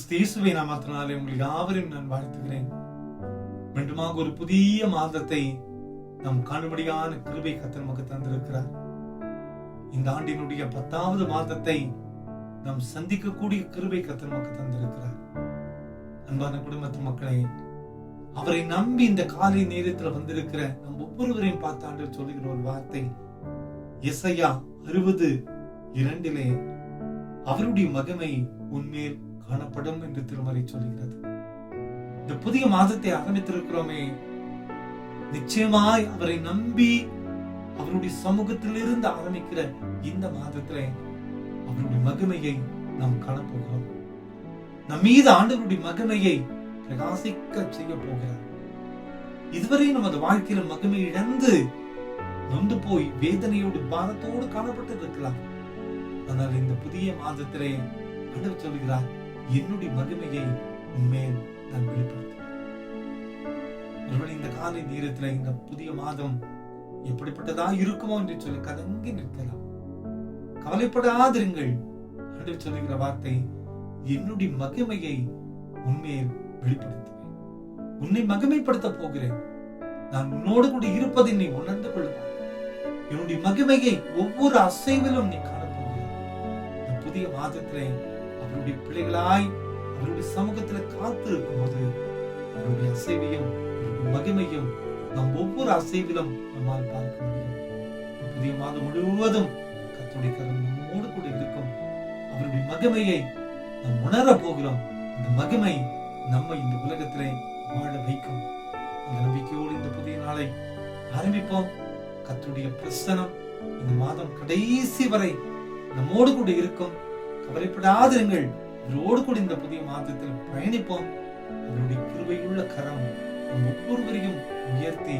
கிறிஸ்து இயேசுவை நாமத்தினாலே உங்கள் யாவரையும் நான் வாழ்த்துகிறேன். மீண்டுமாக ஒரு புதிய மாதத்தை நாம் காணும்படியான கிருபை கர்த்தர் நமக்கு தந்திருக்கிறார். இந்த ஆண்டினுடைய 10வது மாதத்தை நாம் சந்திக்கக்கூடிய கிருபை கர்த்தர் நமக்கு தந்திருக்கிறார். அன்பான குடும்பத்து மக்களே, அவரை நம்பி இந்த காலை நேரத்தில் வந்திருக்கிற நம் ஒவ்வொருவரையும் பார்த்து ஆண்டவர் சொல்லுகிற ஒரு வார்த்தை, எசையா 60:2 அவருடைய மகிமை உன்மேல் காணப்படும் என்று திருமறை சொல்லுகிறது. இந்த புதிய மாதத்தை ஆரம்பித்திருக்கிறோமே, நிச்சயமாய் அவரை நம்பி அவருடைய சமூகத்திலிருந்து ஆரம்பிக்கிற இந்த மாதத்திலே அவருடைய மகிமையை நாம் காணப்போகிறோம். நம் மீது ஆண்டவருடைய மகிமையை பிரகாசிக்க செய்ய போகிறார். இதுவரை நமது வாழ்க்கையில மகிமை இழந்து நொந்து போய் வேதனையோடு பாரத்தோடு காணப்பட்டிருக்கலாம். ஆனால் இந்த புதிய மாதத்திலே ஆண்டவர் சொல்கிறார், என்னுடைய மகிமையை உன்மேல் நான் வெளிப்படுத்துவேன். ஒருவேளை இந்த காலை நேரத்துல இந்த புதிய மாதம் எப்படிப்பட்டதா இருக்குமோ என்று சொல்லி கலங்கி நிற்கலாம். கவலைப்படாதிருங்கள். ஆண்டவர் சொல்லுகிற வார்த்தை, என்னுடைய மகிமையை உன்மேல் வெளிப்படுத்துவேன். உன்னை மகிமைப்படுத்த போகிறேன். நான் உன்னோடு கூட இருப்பதை நீ உணர்ந்து கொள்வாய். என்னுடைய மகிமையை ஒவ்வொரு அசைவிலும் நீ காணப்போகிறாய். இந்த புதிய மாதத்திலே அவருடைய பிள்ளைகளாய் அவருடைய சமூகத்துல காத்திருக்கும் போது அவருடைய அசைவையும் மகிமையும் நாம் ஒவ்வொரு அசைவிலும் நம்மால் பார்க்க முடியும். புதிய மாதம் முழுவதும் கர்த்தருடைய கரம் நம்மோடு கூட இருக்கும். அவருடைய மகிமையை நாம் உணர போகிறோம். இந்த மகிமை நம்மை இந்த உலகத்திலே வாழ வைக்கும். அந்த நம்பிக்கையோடு இந்த புதிய நாளை ஆரம்பிப்போம். கர்த்தருடைய பிரசன்னம் இந்த மாதம் கடைசி வரை நம்மோடு கூட இருக்கும். கவலைப்படாதிருங்கள். அவரோடு கூட இந்த புதிய மாதத்தில் பயணிப்போம். அவருடைய கிருபையுள்ள கரம் நம் ஒவ்வொருவரையும் உயர்த்தி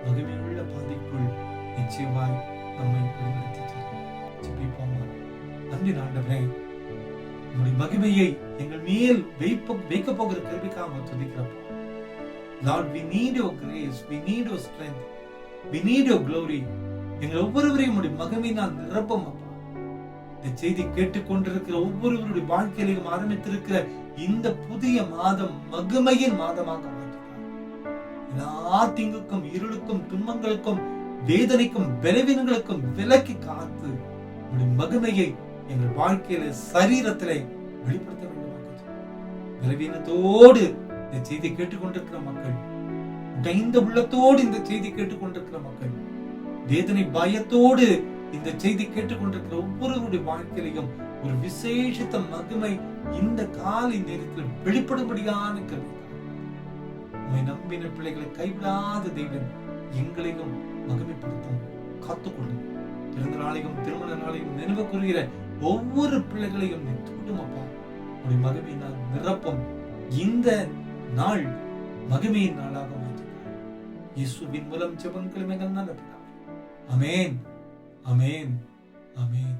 மகிமையுள்ள பாதைக்குள் நிச்சயமாய் நம்மை வழிநடத்தி செல்லும். நன்றி ஆண்டவரே, உங்களுடைய மகிமையை எங்கள் மேல் வைக்க போகிற கிருபைக்காக துதிக்கிறப்பா. Lord, we need your grace, we need your strength, we need your glory. எங்கள் ஒவ்வொருவரையும் உங்களுடைய மகிமையினால் நிரப்பும் அப்பா. இந்த செய்தி கேட்டுக்கொண்டிருக்கிற ஒவ்வொருவருடைய வாழ்க்கையிலும் ஆரம்பித்திருக்கிற இந்த புதிய மாதம் மகிமையின் மாதமாக மாற்றுகிறார். எல்லா தீங்குக்கும், இருளுக்கும், துன்பங்களுக்கும், வேதனைக்கும், பலவீனங்களுக்கும் விலக்கி காத்து உங்களுடைய மகிமையை எங்கள் வாழ்க்கையில சரீரத்திலே வெளிப்படுத்த வேண்டும். பலவீனத்தோடு இந்த செய்தி கேட்டுக்கொண்டிருக்கிற மக்கள், உடைந்த உள்ளத்தோடு இந்த செய்தி கேட்டுக்கொண்டிருக்கிற மக்கள், வேதனை பயத்தோடு இந்த செய்தி கேட்டுக்கொண்டிருக்கிற ஒவ்வொருவருடைய வாழ்க்கையிலையும் ஒரு விசேஷித்த மகிமை இந்த காலை நேரத்தில் வெளிப்படும்படியான கருத்து. உம்மை நம்பின பிள்ளைகளை கைவிடாத தெய்வம் எங்களையும் மகிமைப்படுத்தும். காத்துக்கொள்ளும். பிறந்த நாளையும் திருமண நாளையும் நினைவு கூறுகிற ஒவ்வொரு பிள்ளைகளையும் நீ தொடும் அப்பா. உடைய மகிமையினால் நிரப்பும். இந்த நாள் மகிமையின் நாளாக மாற்றுகிறார். இயேசுவின் மூலம் ஜெபங்களும் எங்கள் நல்ல பிதாவே. ஆமென், ஆமென், ஆமென்.